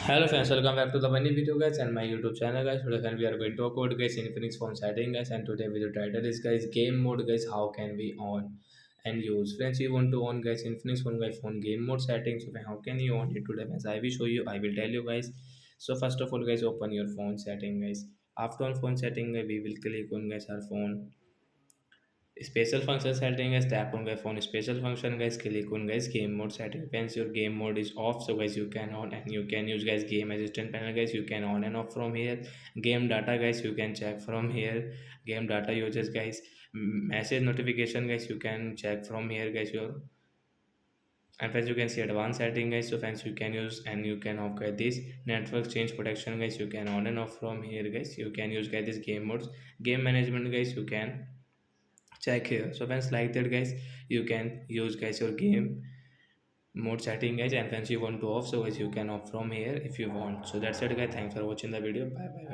Hello friends, welcome back to the funny video guys and my YouTube channel guys. Today friend, we are going to talk about guys Infinix phone setting guys, and today video title is guys game mode guys. How can we on and use? Friends, you want to on guys Infinix phone guys phone game mode settings. So how can you on it today guys? I will show you. I will tell you guys. So first of all guys, open your phone setting guys. After on phone setting we will click on guys our phone special function setting guys, tap on guys phone special function guys, click on guys game mode setting. Once your game mode is off, so guys you can on and you can use guys game assistant panel guys, you can on and off from here. Game data guys, you can check from here. Game data uses guys, message notification guys, you can check from here guys your. And friends, you can see advanced setting guys, so friends you can use and you can off guys this network change protection guys, you can on and off from here guys. You can use guys this game modes. Game management guys, you can check here. So once like that guys, you can use guys your game mode setting guys, and once you want to off, so guys you can off from here if you want. So that's it guys, thanks for watching the video, bye bye.